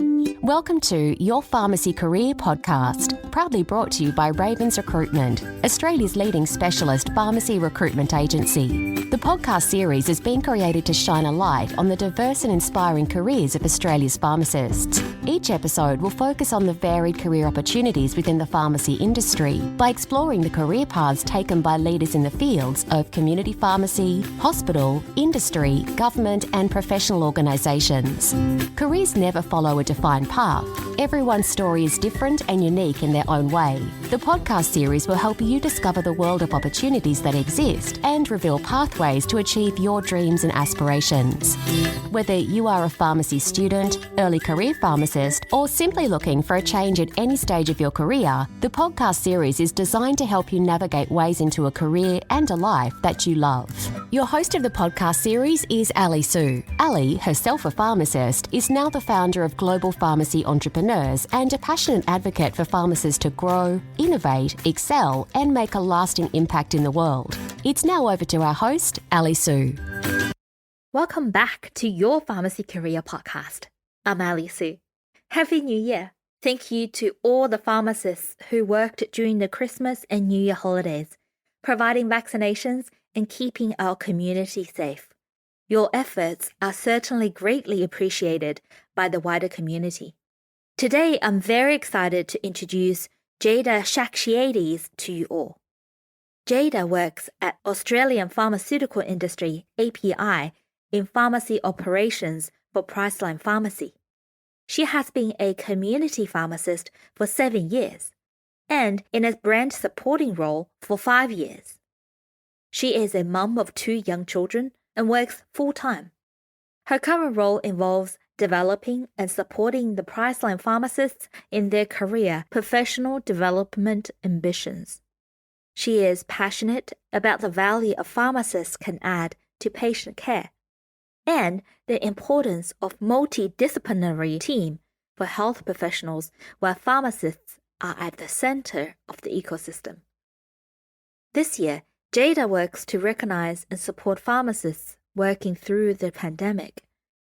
Welcome to Your Pharmacy Career Podcast, proudly brought to you by Ravens Recruitment, Australia's leading specialist pharmacy recruitment agency. The podcast series has been created to shine a light on the diverse and inspiring careers of Australia's pharmacists. Each episode will focus on the varied career opportunities within the pharmacy industry by exploring the career paths taken by leaders in the fields of community pharmacy, hospital, industry, government and professional organisations. Careers never follow a defined path. Everyone's story is different and unique in their own way. The podcast series will help you discover the world of opportunities that exist and reveal pathways to achieve your dreams and aspirations. Whether you are a pharmacy student, early career pharmacist, or simply looking for a change at any stage of your career, the podcast series is designed to help you navigate ways into a career and a life that you love. Your host of the podcast series is Ali Su. Ali, herself a pharmacist, is now the founder of Global Pharmacy Entrepreneurs and a passionate advocate for pharmacists to grow, innovate, excel, and make a lasting impact in the world. It's now over to our host, Ali Su. Welcome back to Your Pharmacy Career Podcast. I'm Ali Su. Happy New Year. Thank you to all the pharmacists who worked during the Christmas and New Year holidays, providing vaccinations and keeping our community safe. Your efforts are certainly greatly appreciated by the wider community. Today, I'm very excited to introduce Jeyda Shiaxiates to you all. Jeyda works at Australian Pharmaceutical Industry, API, in pharmacy operations for Priceline Pharmacy. She has been a community pharmacist for 7 years and in a brand supporting role for 5 years. She is a mum of 2 young children and works full-time. Her current role involves developing and supporting the Priceline pharmacists in their career professional development ambitions. She is passionate about the value a pharmacist can add to patient care and the importance of multidisciplinary team for health professionals where pharmacists are at the center of the ecosystem. This year, Jeyda works to recognize and support pharmacists working through the pandemic,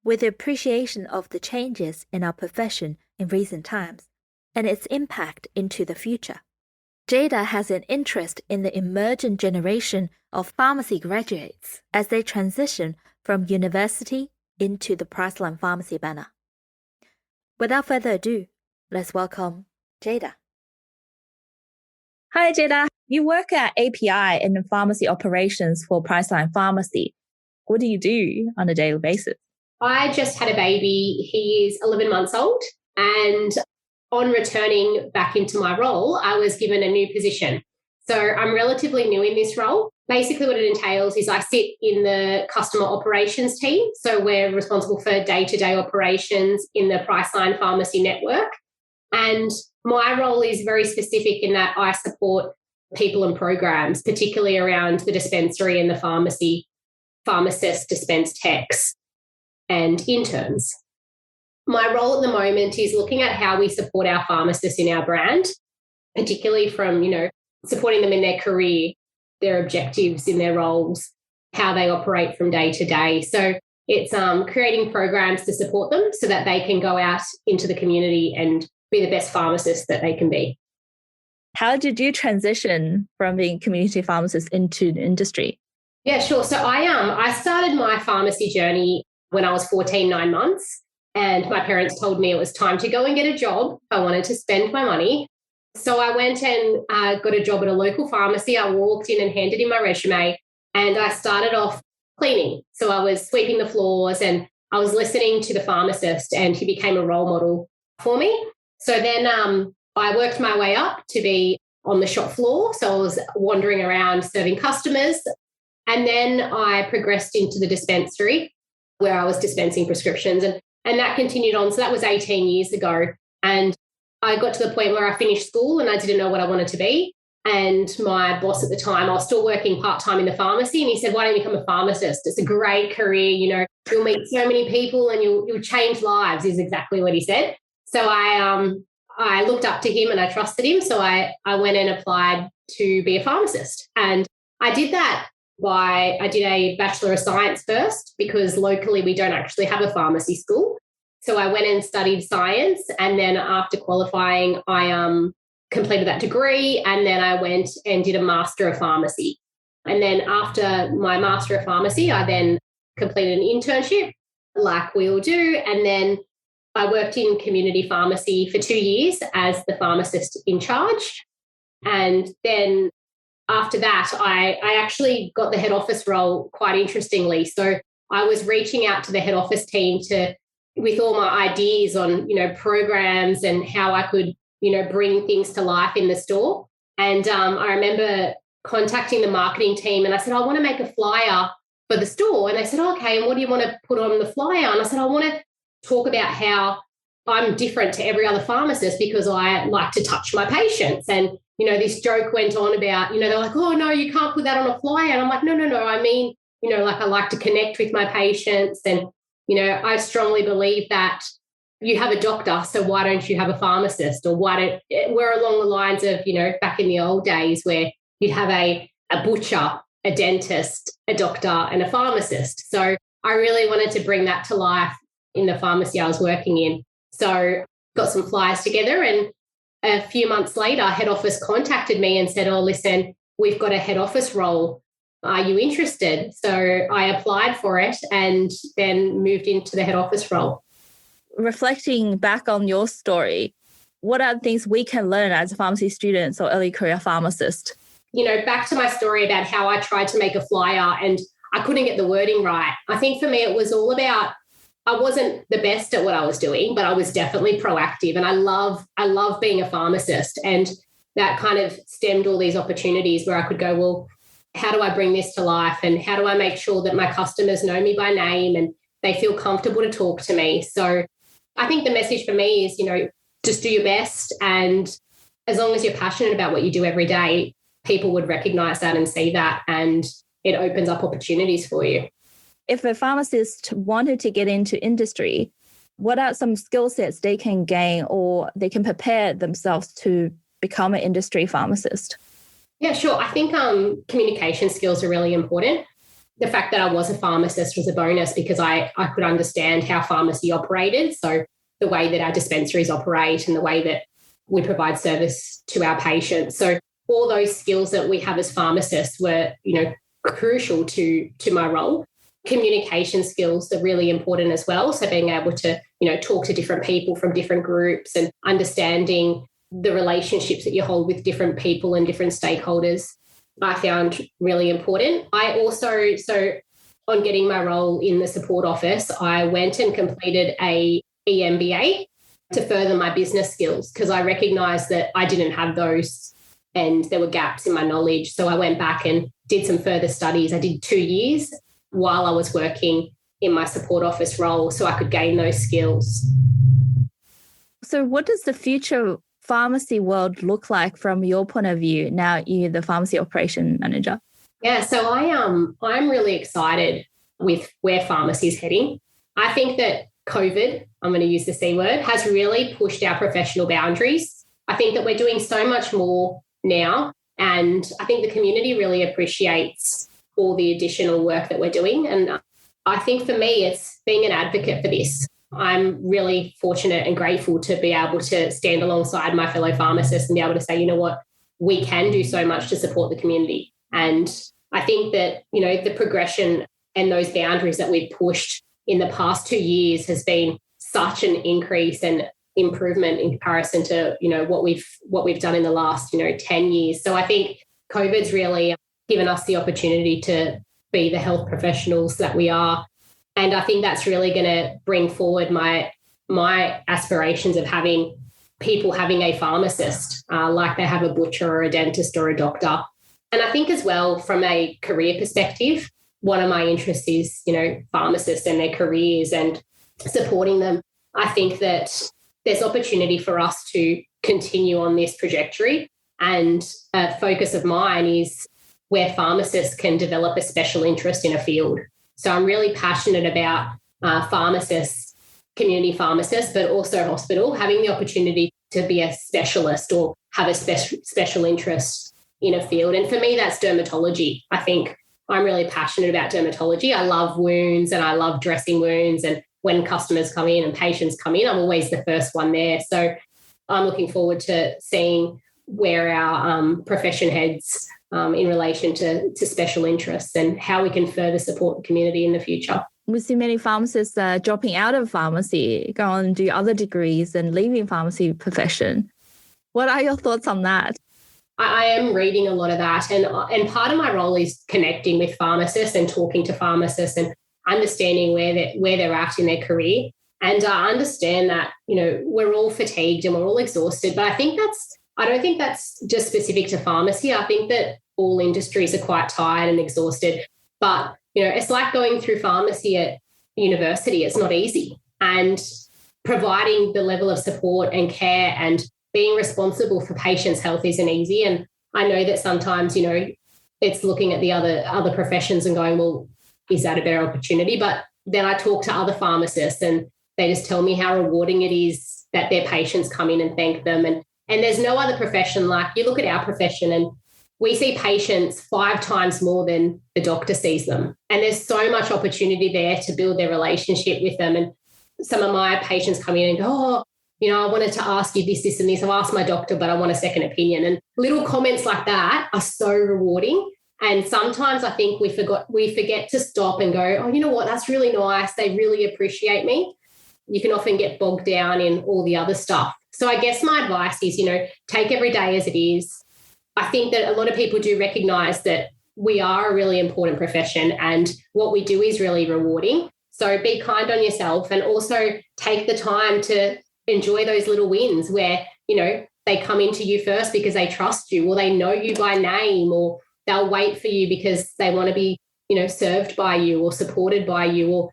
with the appreciation of the changes in our profession in recent times and its impact into the future. Jeyda has an interest in the emerging generation of pharmacy graduates as they transition from university into the Priceline Pharmacy banner. Without further ado, let's welcome Jeyda. Hi, Jeyda. You work at API in pharmacy operations for Priceline Pharmacy. What do you do on a daily basis? I just had a baby. He is 11 months old. And on returning back into my role, I was given a new position. So I'm relatively new in this role. Basically what it entails is I sit in the customer operations team. So we're responsible for day-to-day operations in the Priceline Pharmacy network. And my role is very specific in that I support people and programs, particularly around the dispensary and the pharmacy, pharmacists, dispense techs, and interns. My role at the moment is looking at how we support our pharmacists in our brand, particularly from, supporting them in their career, their objectives in their roles, how they operate from day to day. So it's creating programs to support them so that they can go out into the community and be the best pharmacists that they can be. How did you transition from being a community pharmacist into the industry? Yeah, sure. So I started my pharmacy journey when I was 14, 9 months, and my parents told me it was time to go and get a job if I wanted to spend my money. So I went and got a job at a local pharmacy. I walked in and handed in my resume, and I started off cleaning. So I was sweeping the floors and I was listening to the pharmacist, and he became a role model for me. So then I worked my way up to be on the shop floor. So I was wandering around serving customers. And then I progressed into the dispensary where I was dispensing prescriptions, and that continued on. So that was 18 years ago. And I got to the point where I finished school and I didn't know what I wanted to be. And my boss at the time, I was still working part-time in the pharmacy, and he said, why don't you become a pharmacist? It's a great career, you'll meet so many people and you'll change lives, is exactly what he said. So I looked up to him and I trusted him. So I went and applied to be a pharmacist. And I did that I did a Bachelor of Science first, because locally we don't actually have a pharmacy school. So I went and studied science, and then after qualifying, I completed that degree, and then I went and did a Master of Pharmacy. And then after my Master of Pharmacy, I then completed an internship like we all do, and then I worked in community pharmacy for 2 years as the pharmacist in charge. And then after that, I actually got the head office role quite interestingly. So I was reaching out to the head office team with all my ideas on, programs and how I could, bring things to life in the store. And I remember contacting the marketing team, and I said, I want to make a flyer for the store. And they said, okay, and what do you want to put on the flyer? And I said, I want to talk about how I'm different to every other pharmacist because I like to touch my patients. And, this joke went on about, they're like, oh, no, you can't put that on a flyer. And I'm like, no. I mean, I like to connect with my patients. And, I strongly believe that you have a doctor, so why don't you have a pharmacist? Or we're along the lines of, back in the old days where you'd have a butcher, a dentist, a doctor, and a pharmacist. So I really wanted to bring that to life in the pharmacy I was working in. So got some flyers together, and a few months later, head office contacted me and said, oh, listen, we've got a head office role. Are you interested? So I applied for it and then moved into the head office role. Reflecting back on your story, what are things we can learn as pharmacy students or early career pharmacists? Back to my story about how I tried to make a flyer and I couldn't get the wording right. I think for me, it was all about, I wasn't the best at what I was doing, but I was definitely proactive. And I love being a pharmacist. And that kind of stemmed all these opportunities where I could go, well, how do I bring this to life? And how do I make sure that my customers know me by name and they feel comfortable to talk to me? So I think the message for me is, just do your best. And as long as you're passionate about what you do every day, people would recognize that and see that, and it opens up opportunities for you. If a pharmacist wanted to get into industry, what are some skill sets they can gain or they can prepare themselves to become an industry pharmacist? Yeah, sure. I think communication skills are really important. The fact that I was a pharmacist was a bonus because I could understand how pharmacy operated. So the way that our dispensaries operate and the way that we provide service to our patients. So all those skills that we have as pharmacists were, crucial to my role. Communication skills are really important as well. So being able to, talk to different people from different groups and understanding the relationships that you hold with different people and different stakeholders, I found really important. I also, on getting my role in the support office, I went and completed a EMBA to further my business skills because I recognised that I didn't have those and there were gaps in my knowledge. So I went back and did some further studies. I did 2 years while I was working in my support office role so I could gain those skills. So what does the future pharmacy world look like from your point of view now you're the pharmacy operation manager? Yeah, so I'm really excited with where pharmacy is heading. I think that COVID, I'm going to use the C word, has really pushed our professional boundaries. I think that we're doing so much more now, and I think the community really appreciates all the additional work that we're doing. And I think for me, it's being an advocate for this. I'm really fortunate and grateful to be able to stand alongside my fellow pharmacists and be able to say, you know what, we can do so much to support the community. And I think that, the progression and those boundaries that we've pushed in the past 2 years has been such an increase and improvement in comparison to, what we've done in the last, 10 years. So I think COVID's really given us the opportunity to be the health professionals that we are. And I think that's really going to bring forward my aspirations of having people having a pharmacist, like they have a butcher or a dentist or a doctor. And I think as well, from a career perspective, one of my interests is, pharmacists and their careers and supporting them. I think that there's opportunity for us to continue on this trajectory. And a focus of mine is where pharmacists can develop a special interest in a field. So I'm really passionate about pharmacists, community pharmacists, but also hospital, having the opportunity to be a specialist or have a special interest in a field. And for me, that's dermatology. I think I'm really passionate about dermatology. I love wounds and I love dressing wounds and when customers come in and patients come in, I'm always the first one there. So I'm looking forward to seeing where our profession heads in relation to special interests and how we can further support the community in the future. We see many pharmacists dropping out of pharmacy, go on and do other degrees and leaving pharmacy profession. What are your thoughts on that? I am reading a lot of that. And part of my role is connecting with pharmacists and talking to pharmacists and understanding where they're at in their career. And I understand that, we're all fatigued and we're all exhausted. But I don't think that's just specific to pharmacy. I think that all industries are quite tired and exhausted. But, it's like going through pharmacy at university. It's not easy. And providing the level of support and care and being responsible for patients' health isn't easy. And I know that sometimes, it's looking at the other professions and going, well, is that a better opportunity? But then I talk to other pharmacists and they just tell me how rewarding it is that their patients come in and thank them. And there's no other profession like you look at our profession and we see patients 5 times more than the doctor sees them. And there's so much opportunity there to build their relationship with them. And some of my patients come in and go, I wanted to ask you this, and this. I've asked my doctor, but I want a second opinion. And little comments like that are so rewarding. And sometimes I think we forget to stop and go, oh, you know what? That's really nice. They really appreciate me. You can often get bogged down in all the other stuff. So I guess my advice is, take every day as it is. I think that a lot of people do recognise that we are a really important profession and what we do is really rewarding. So be kind on yourself and also take the time to enjoy those little wins where, they come into you first because they trust you or they know you by name or they'll wait for you because they want to be, served by you or supported by you or,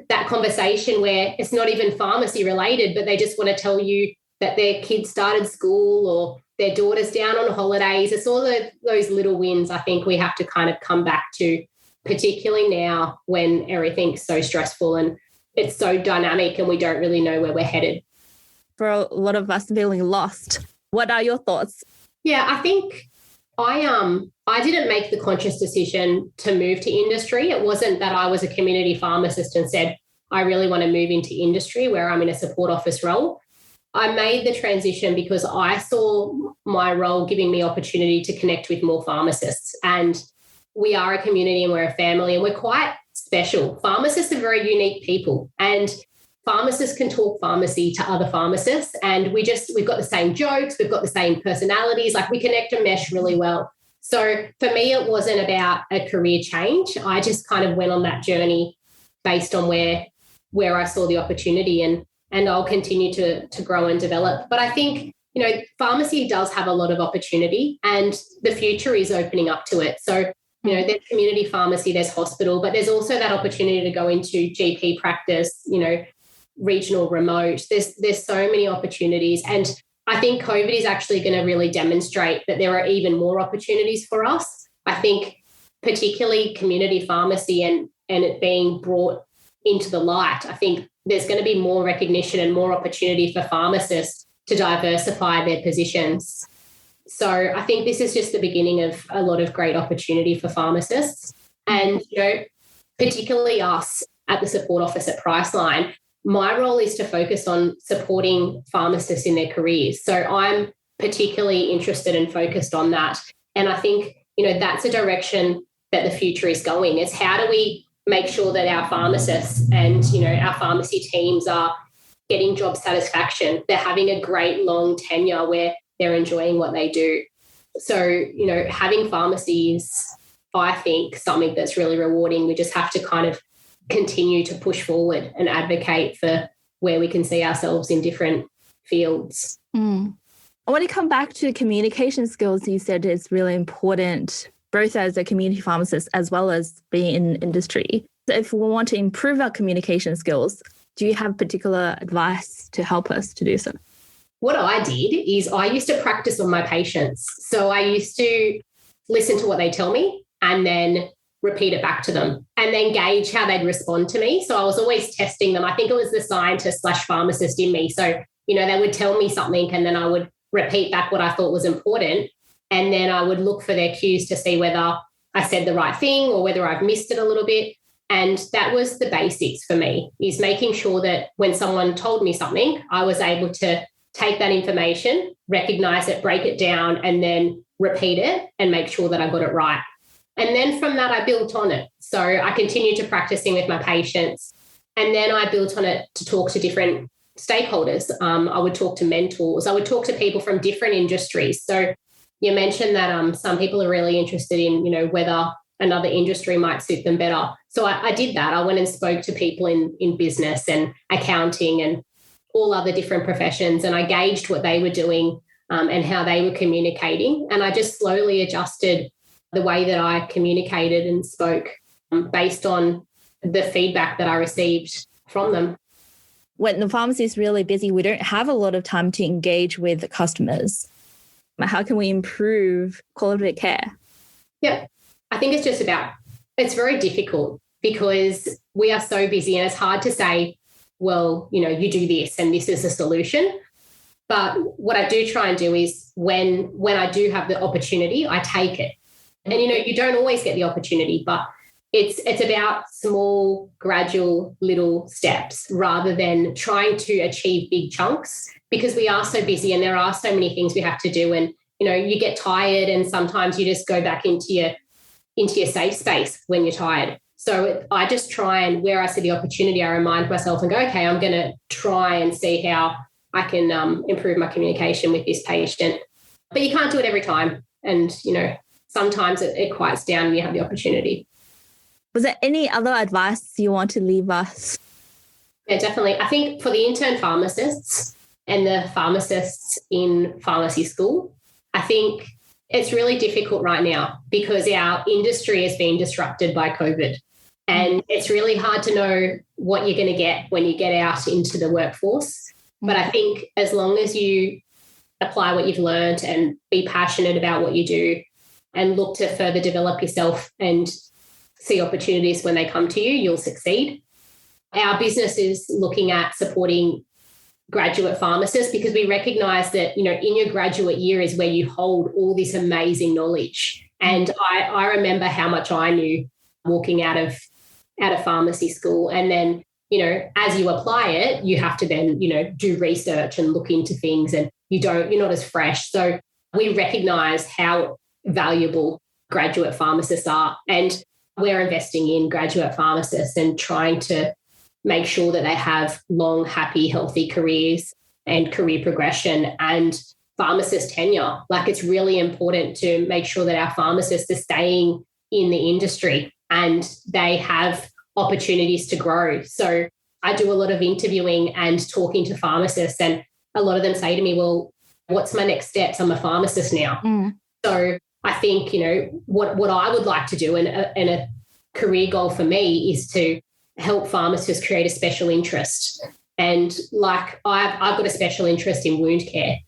that conversation where it's not even pharmacy related, but they just want to tell you that their kids started school or their daughter's down on holidays. It's all those little wins I think we have to kind of come back to, particularly now when everything's so stressful and it's so dynamic and we don't really know where we're headed. For a lot of us feeling lost, what are your thoughts? Yeah, I think I didn't make the conscious decision to move to industry. It wasn't that I was a community pharmacist and said, I really want to move into industry where I'm in a support office role. I made the transition because I saw my role giving me opportunity to connect with more pharmacists. And we are a community and we're a family and we're quite special. Pharmacists are very unique people and pharmacists can talk pharmacy to other pharmacists and we've got the same jokes, we've got the same personalities, like we connect and mesh really well. So for me, it wasn't about a career change. I just kind of went on that journey based on where I saw the opportunity and I'll continue to grow and develop. But I think, pharmacy does have a lot of opportunity and the future is opening up to it. So, there's community pharmacy, there's hospital, but there's also that opportunity to go into GP practice, regional, remote. There's so many opportunities. And I think COVID is actually going to really demonstrate that there are even more opportunities for us. I think particularly community pharmacy and it being brought into the light, I think there's going to be more recognition and more opportunity for pharmacists to diversify their positions. So I think this is just the beginning of a lot of great opportunity for pharmacists. And, particularly us at the support office at Priceline, my role is to focus on supporting pharmacists in their careers. So I'm particularly interested and focused on that. And I think, that's a direction that the future is going. It's how do we make sure that our pharmacists and, our pharmacy teams are getting job satisfaction. They're having a great long tenure where they're enjoying what they do. So, having pharmacy is, I think, something that's really rewarding. We just have to kind of continue to push forward and advocate for where we can see ourselves in different fields. I want to come back to communication skills. You said it's really important, both as a community pharmacist as well as being in industry. So if we want to improve our communication skills, do you have particular advice to help us to do so? What I did is I used to practice on my patients. So I used to listen to what they tell me and then repeat it back to them and then gauge how they'd respond to me. So I was always testing them. I think it was the scientist/pharmacist in me. So, they would tell me something and then I would repeat back what I thought was important. And then I would look for their cues to see whether I said the right thing or whether I've missed it a little bit. And that was the basics for me, is making sure that when someone told me something, I was able to take that information, recognize it, break it down, and then repeat it and make sure that I got it right. And then from that, I built on it. So I continued to practicing with my patients. And then I built on it to talk to different stakeholders. I would talk to mentors. I would talk to people from different industries. So you mentioned that some people are really interested in, whether another industry might suit them better. So I did that. I went and spoke to people in business and accounting and all other different professions. And I gauged what they were doing and how they were communicating. And I just slowly adjusted the way that I communicated and spoke based on the feedback that I received from them. When the pharmacy is really busy, we don't have a lot of time to engage with the customers. How can we improve quality of care? Yeah, I think it's very difficult because we are so busy, and it's hard to say, well, you do this and this is a solution. But what I do try and do is when I do have the opportunity, I take it. And, you don't always get the opportunity, but it's about small, gradual, little steps rather than trying to achieve big chunks, because we are so busy and there are so many things we have to do. And, you get tired, and sometimes you just go back into your safe space when you're tired. So I just try, and where I see the opportunity, I remind myself and go, okay, I'm going to try and see how I can improve my communication with this patient. But you can't do it every time. And, sometimes it quiets down when you have the opportunity. Was there any other advice you want to leave us? Yeah, definitely. I think for the intern pharmacists and the pharmacists in pharmacy school, I think it's really difficult right now because our industry has been disrupted by COVID. And it's really hard to know what you're going to get when you get out into the workforce. But I think as long as you apply what you've learned and be passionate about what you do and look to further develop yourself and see opportunities when they come to you, you'll succeed. Our business is looking at supporting graduate pharmacists because we recognise that, in your graduate year is where you hold all this amazing knowledge. And I remember how much I knew walking out of pharmacy school. And then, as you apply it, you have to then, do research and look into things, and you're not as fresh. So we recognise how valuable graduate pharmacists are. And we're investing in graduate pharmacists and trying to make sure that they have long, happy, healthy careers and career progression and pharmacist tenure. Like, it's really important to make sure that our pharmacists are staying in the industry and they have opportunities to grow. So I do a lot of interviewing and talking to pharmacists, and a lot of them say to me, well, what's my next steps? I'm a pharmacist now. So I think, what I would like to do and a career goal for me is to help pharmacists create a special interest. And like I've got a special interest in wound care,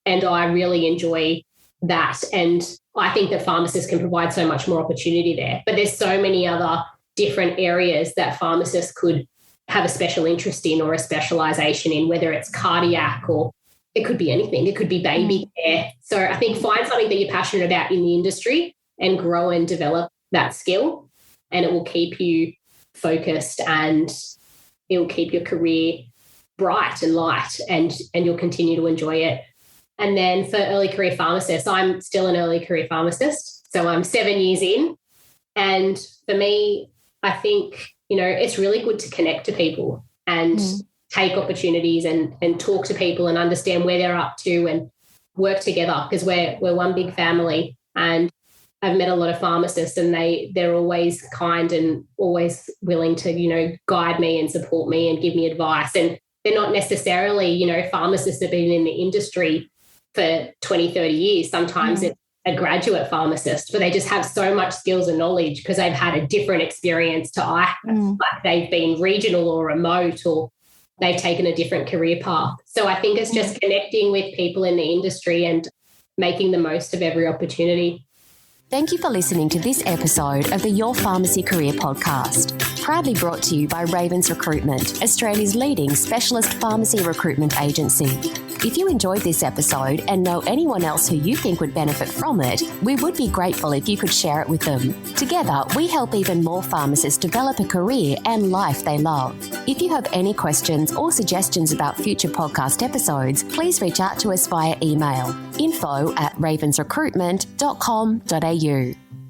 and I really enjoy that. And I think that pharmacists can provide so much more opportunity there. But there's so many other different areas that pharmacists could have a special interest in or a specialisation in, whether it's cardiac or it could be anything. It could be baby care. So I think find something that you're passionate about in the industry and grow and develop that skill, and it will keep you focused and it will keep your career bright and light, and you'll continue to enjoy it. And then for early career pharmacists, I'm still an early career pharmacist. So I'm 7 years in. And for me, I think, it's really good to connect to people and take opportunities and talk to people and understand where they're up to and work together, because we're one big family. And I've met a lot of pharmacists, and they're always kind and always willing to, guide me and support me and give me advice. And they're not necessarily, pharmacists that have been in the industry for 20, 30 years. Sometimes it's a graduate pharmacist, but they just have so much skills and knowledge because they've had a different experience to I have. Like they've been regional or remote, or they've taken a different career path. So I think it's just connecting with people in the industry and making the most of every opportunity. Thank you for listening to this episode of the Your Pharmacy Career podcast, proudly brought to you by Ravens Recruitment, Australia's leading specialist pharmacy recruitment agency. If you enjoyed this episode and know anyone else who you think would benefit from it, we would be grateful if you could share it with them. Together, we help even more pharmacists develop a career and life they love. If you have any questions or suggestions about future podcast episodes, please reach out to us via email, info@ravensrecruitment.com.au.